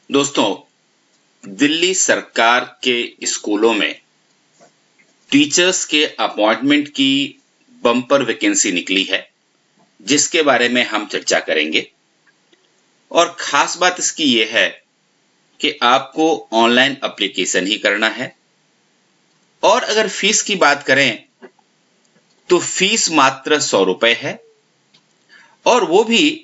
दोस्तों, दिल्ली सरकार के स्कूलों में टीचर्स के अपॉइंटमेंट की बम्पर वैकेंसी निकली है, जिसके बारे में हम चर्चा करेंगे। और खास बात इसकी ये है कि आपको ऑनलाइन एप्लीकेशन ही करना है। और अगर फीस की बात करें तो फीस मात्र 100 रुपए है, और वो भी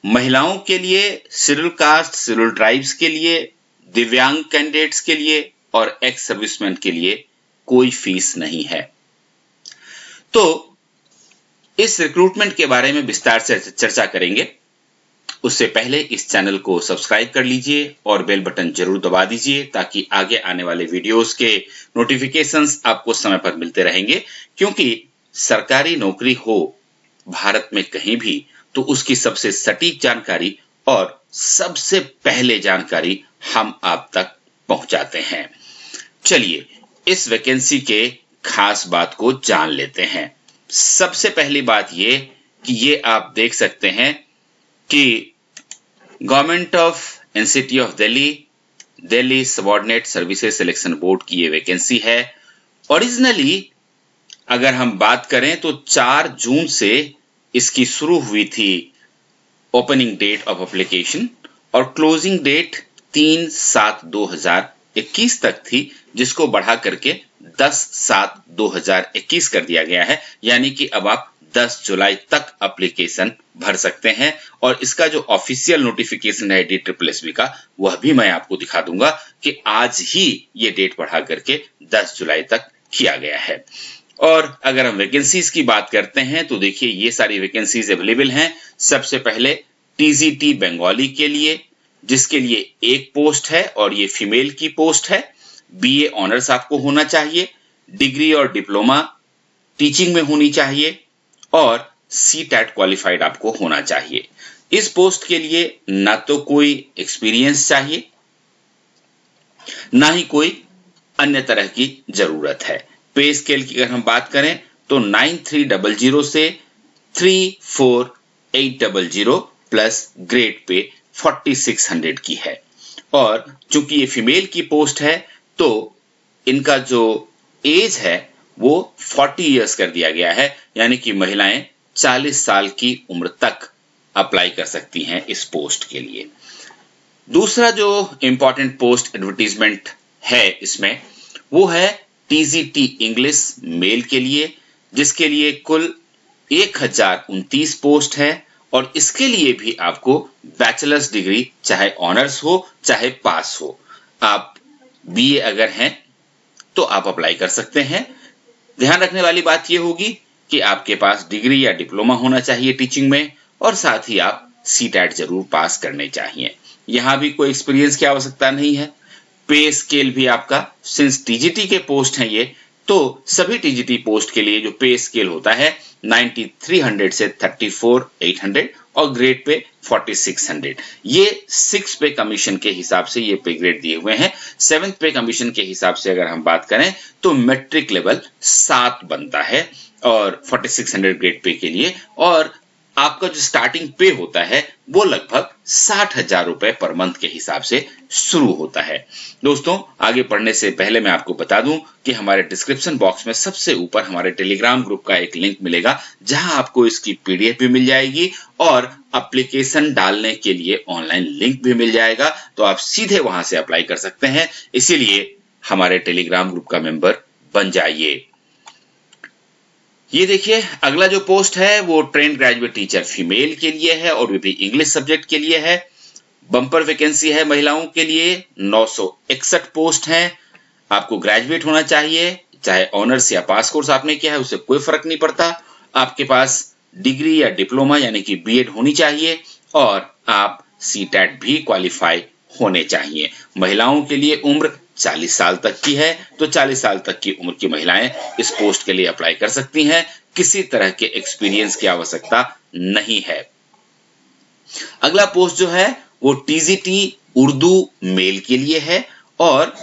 महिलाओं के लिए, शेड्यूल कास्ट, शेड्यूल ट्राइब्स के लिए, दिव्यांग कैंडिडेट्स के लिए और एक्स सर्विसमैन के लिए कोई फीस नहीं है। तो इस रिक्रूटमेंट के बारे में विस्तार से चर्चा करेंगे। उससे पहले इस चैनल को सब्सक्राइब कर लीजिए और बेल बटन जरूर दबा दीजिए, ताकि आगे आने वाले वीडियोस के नोटिफिकेशंस आपको समय पर मिलते रहेंगे। क्योंकि सरकारी नौकरी हो भारत में कहीं भी, तो उसकी सबसे सटीक जानकारी और सबसे पहले जानकारी हम आप तक पहुंचाते हैं। चलिए इस वैकेंसी के खास बात को जान लेते हैं। सबसे पहली बात ये कि ये आप देख सकते हैं कि government of NCT of Delhi subordinate services selection board की ये वैकेंसी है। ओरिजिनली अगर हम बात करें तो 4 जून से इसकी शुरू हुई थी ओपनिंग डेट ऑफ एप्लीकेशन, और क्लोजिंग डेट 3/7/2021 तक थी, जिसको बढ़ा करके 10/7/2021 कर दिया गया है। यानी कि अब आप 10 जुलाई तक एप्लीकेशन भर सकते हैं। और इसका जो ऑफिशियल नोटिफिकेशन है DSSS का, वह भी मैं आपको दिखा दूंगा कि आज ही ये डेट बढ़ा करके 10 जुलाई तक किया गया है। और अगर हम वैकेंसीज की बात करते हैं तो देखिए ये सारी वैकेंसीज अवेलेबल हैं। सबसे पहले TGT बंगाली के लिए, जिसके लिए एक पोस्ट है और ये फीमेल की पोस्ट है। BA ऑनर्स आपको होना चाहिए, डिग्री और डिप्लोमा टीचिंग में होनी चाहिए, और CTET क्वालिफाइड आपको होना चाहिए। इस पोस्ट के लिए ना तो कोई एक्सपीरियंस चाहिए, ना ही कोई अन्य तरह की जरूरत है। पे स्केल की अगर हम बात करें तो 9300 से 34800 प्लस ग्रेड पे 4600 की है। और चूंकि ये फीमेल की पोस्ट है तो इनका जो एज है वो 40 इयर्स कर दिया गया है। यानी कि महिलाएं 40 साल की उम्र तक अप्लाई कर सकती हैं इस पोस्ट के लिए। दूसरा जो इंपॉर्टेंट पोस्ट एडवर्टीजमेंट है इसमें, वो है TGT इंग्लिश मेल के लिए, जिसके लिए कुल 1029 पोस्ट है। और इसके लिए भी आपको बैचलर्स डिग्री, चाहे ऑनर्स हो चाहे पास हो, आप BA अगर हैं तो आप अप्लाई कर सकते हैं। ध्यान रखने वाली बात यह होगी कि आपके पास डिग्री या डिप्लोमा होना चाहिए टीचिंग में, और साथ ही आप CTET जरूर पास करने चाहिए। यहाँ भी कोई एक्सपीरियंस की आवश्यकता नहीं है। पे स्केल भी आपका, सिंस TGT के पोस्ट हैं ये, तो सभी TGT पोस्ट के लिए जो पे स्केल होता है 9300 से 34800 और ग्रेड पे 4600। ये 6 पे कमीशन के हिसाब से ये पे ग्रेड दिए हुए हैं। 7th पे कमीशन के हिसाब से अगर हम बात करें तो मैट्रिक लेवल 7 बनता है, और 4600 ग्रेड पे के लिए। और आपका जो स्टार्टिंग पे होता है वो लगभग 60,000 रुपए पर मंथ के हिसाब से शुरू होता है। दोस्तों, आगे पढ़ने से पहले मैं आपको बता दूं कि हमारे डिस्क्रिप्शन बॉक्स में सबसे ऊपर हमारे टेलीग्राम ग्रुप का एक लिंक मिलेगा, जहां आपको इसकी PDF भी मिल जाएगी और एप्लीकेशन डालने के लिए ऑनलाइन लिंक भी मिल जाएगा। तो आप सीधे वहां से अप्लाई कर सकते हैं। इसीलिए हमारे टेलीग्राम ग्रुप का मेंबर बन जाइए। ये देखिए अगला जो पोस्ट है वो ट्रेंड ग्रेजुएट टीचर फीमेल के लिए है, और वो भी इंग्लिश सब्जेक्ट के लिए है। बम्पर वैकेंसी है महिलाओं के लिए। 961 पोस्ट हैं। आपको ग्रेजुएट होना चाहिए, चाहे ऑनर्स या पास कोर्स आपने किया है उससे कोई फर्क नहीं पड़ता। आपके पास डिग्री या डिप्लोमा यानी कि BEd होनी चाहिए, और आप CTET भी क्वालिफाई होने चाहिए। महिलाओं के लिए उम्र 40 साल तक की है, तो 40 साल तक की उम्र की महिलाएं इस पोस्ट के लिए अप्लाई कर सकती हैं। किसी तरह के एक्सपीरियंस की आवश्यकता नहीं है। अगला पोस्ट जो है वो TGT उर्दू मेल के लिए है, और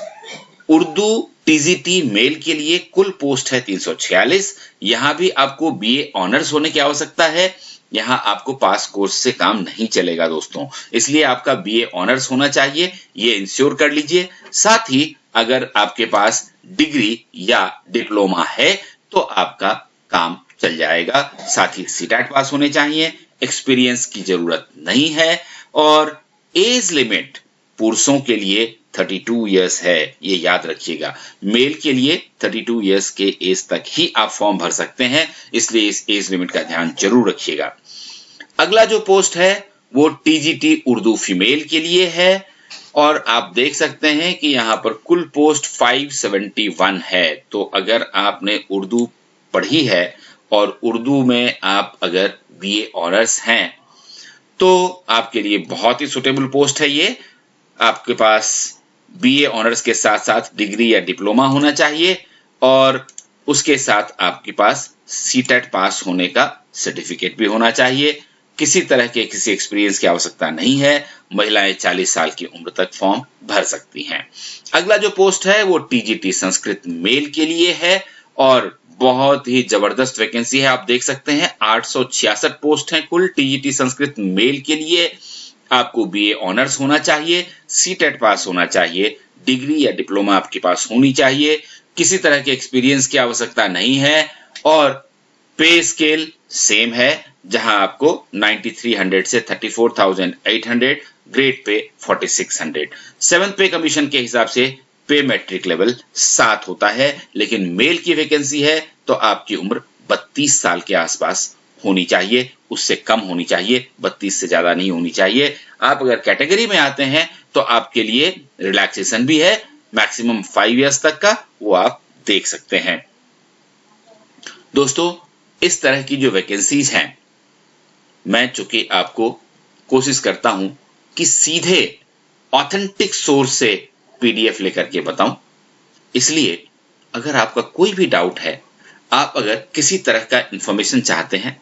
उर्दू TGT मेल के लिए कुल पोस्ट है 346। यहां भी आपको BA ऑनर्स होने की आवश्यकता है। यहाँ आपको पास कोर्स से काम नहीं चलेगा दोस्तों, इसलिए आपका बीए ऑनर्स होना चाहिए, ये इंश्योर कर लीजिए। साथ ही अगर आपके पास डिग्री या डिप्लोमा है तो आपका काम चल जाएगा। साथ ही सीटेट पास होने चाहिए, एक्सपीरियंस की जरूरत नहीं है, और एज लिमिट पुरुषों के लिए 32 इयर्स है, ये याद रखिएगा। मेल के लिए 32 इयर्स के एज तक ही आप फॉर्म भर सकते हैं, इसलिए इस एज लिमिट का ध्यान जरूर रखिएगा। अगला जो पोस्ट है वो टीजीटी उर्दू फीमेल के लिए है, और आप देख सकते हैं कि यहाँ पर कुल पोस्ट 571 है। तो अगर आपने उर्दू पढ़ी है और उर्दू में आप अगर बीए ऑनर्स हैं तो आपके लिए बहुत ही सुटेबल पोस्ट है ये। आपके पास बीए ऑनर्स के साथ साथ डिग्री या डिप्लोमा होना चाहिए, और उसके साथ आपके पास सीटेट पास होने का सर्टिफिकेट भी होना चाहिए। किसी तरह के किसी एक्सपीरियंस की आवश्यकता नहीं है। महिलाएं 40 साल की उम्र तक फॉर्म भर सकती हैं। अगला जो पोस्ट है वो टीजीटी संस्कृत मेल के लिए है, और बहुत ही जबरदस्त वैकेंसी है। आप देख सकते हैं 866 पोस्ट हैं कुल टीजीटी संस्कृत मेल के लिए। आपको बीए ऑनर्स होना चाहिए, सीटेट पास होना चाहिए, डिग्री या डिप्लोमा आपके पास होनी चाहिए, किसी तरह के एक्सपीरियंस की आवश्यकता नहीं है, और पे स्केल सेम है, जहां आपको 9300 से 34,800, ग्रेड पे 4600। 7th पे कमीशन के हिसाब से पे मैट्रिक लेवल 7 होता है, लेकिन मेल की वैकेंसी है तो आपकी उम्र 32 साल के आसपास होनी चाहिए, उससे कम होनी चाहिए, 32 से ज्यादा नहीं होनी चाहिए। आप अगर कैटेगरी में आते हैं तो आपके लिए रिलैक्सेशन भी है, मैक्सिमम 5 इयर्स तक का, वो आप देख सकते हैं। दोस्तों, इस तरह की जो वैकेंसीज हैं, मैं चूंकि आपको कोशिश करता हूं कि सीधे ऑथेंटिक सोर्स से पीडीएफ लेकर के बताऊं, इसलिए अगर आपका कोई भी डाउट है, आप अगर किसी तरह का इंफॉर्मेशन चाहते हैं,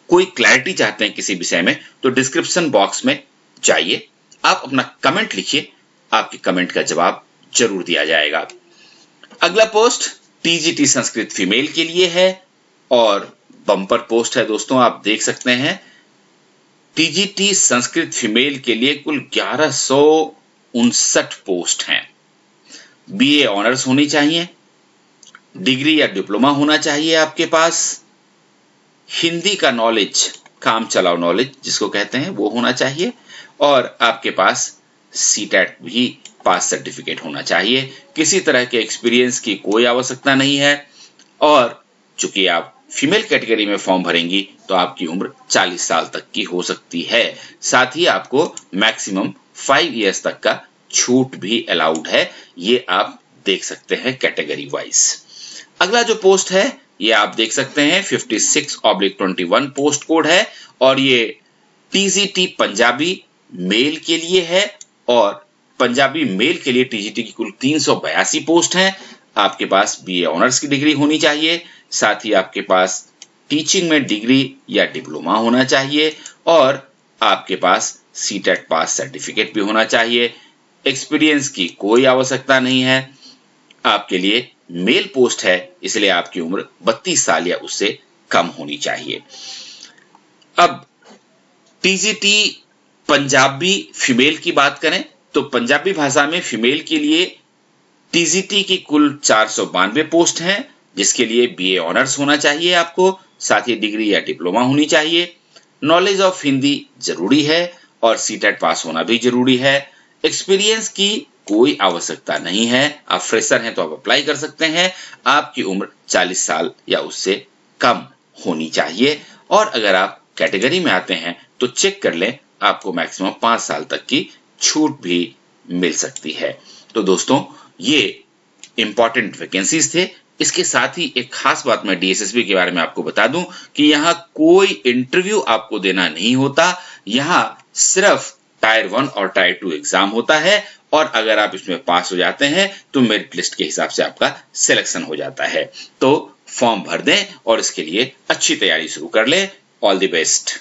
कोई क्लैरिटी चाहते हैं किसी विषय में, तो डिस्क्रिप्शन बॉक्स में जाइए, आप अपना कमेंट लिखिए, आपके कमेंट का जवाब जरूर दिया जाएगा। अगला पोस्ट टीजीटी संस्कृत फीमेल के लिए है, और बम्पर पोस्ट है दोस्तों। आप देख सकते हैं टीजीटी संस्कृत फीमेल के लिए कुल 1159 पोस्ट हैं। बीए ऑनर्स होनी चाहिए, डिग्री या डिप्लोमा होना चाहिए आपके पास, हिंदी का नॉलेज, काम चलाओ नॉलेज जिसको कहते हैं, वो होना चाहिए, और आपके पास सीटेट भी पास सर्टिफिकेट होना चाहिए। किसी तरह के एक्सपीरियंस की कोई आवश्यकता नहीं है, और चूंकि आप फीमेल कैटेगरी में फॉर्म भरेंगी तो आपकी उम्र 40 साल तक की हो सकती है। साथ ही आपको मैक्सिमम 5 इयर्स तक का छूट भी अलाउड है, ये आप देख सकते हैं कैटेगरी वाइज। अगला जो पोस्ट है ये आप देख सकते हैं 56/21 पोस्ट कोड है, और ये टीजीटी पंजाबी मेल के लिए है, और पंजाबी मेल के लिए टीजीटी की कुल 382 पोस्ट हैं। आपके पास बीए ऑनर्स की डिग्री होनी चाहिए, साथ ही आपके पास टीचिंग में डिग्री या डिप्लोमा होना चाहिए, और आपके पास सीटेट पास सर्टिफिकेट भी होना चाहिए। एक्सपीरियंस की कोई आवश्यकता नहीं है। आपके लिए मेल पोस्ट है, इसलिए आपकी उम्र 32 साल या उससे कम होनी चाहिए। अब टीजीटी पंजाबी फीमेल की बात करें तो पंजाबी भाषा में फीमेल के लिए टीजीटी की कुल 492 पोस्ट हैं, जिसके लिए बीए ऑनर्स होना चाहिए आपको, साथ ही डिग्री या डिप्लोमा होनी चाहिए। नॉलेज ऑफ हिंदी जरूरी है, और सीटेट पास होना भी जरूरी है। एक्सपीरियंस की कोई आवश्यकता नहीं है, आप फ्रेशर हैं तो आप अप्लाई कर सकते हैं। आपकी उम्र 40 साल या उससे कम होनी चाहिए, और अगर आप कैटेगरी में आते हैं तो चेक कर लें, आपको मैक्सिमम 5 साल तक की छूट भी मिल सकती है। तो दोस्तों, ये इंपॉर्टेंट वैकेंसीज थे। इसके साथ ही एक खास बात मैं डीएसएसबी के बारे में आपको बता दूं कि यहाँ कोई इंटरव्यू आपको देना नहीं होता, यहाँ सिर्फ टायर 1 और टायर 2 एग्जाम होता है, और अगर आप इसमें पास हो जाते हैं तो मेरिट लिस्ट के हिसाब से आपका सिलेक्शन हो जाता है। तो फॉर्म भर दें और इसके लिए अच्छी तैयारी शुरू कर लें। All the best.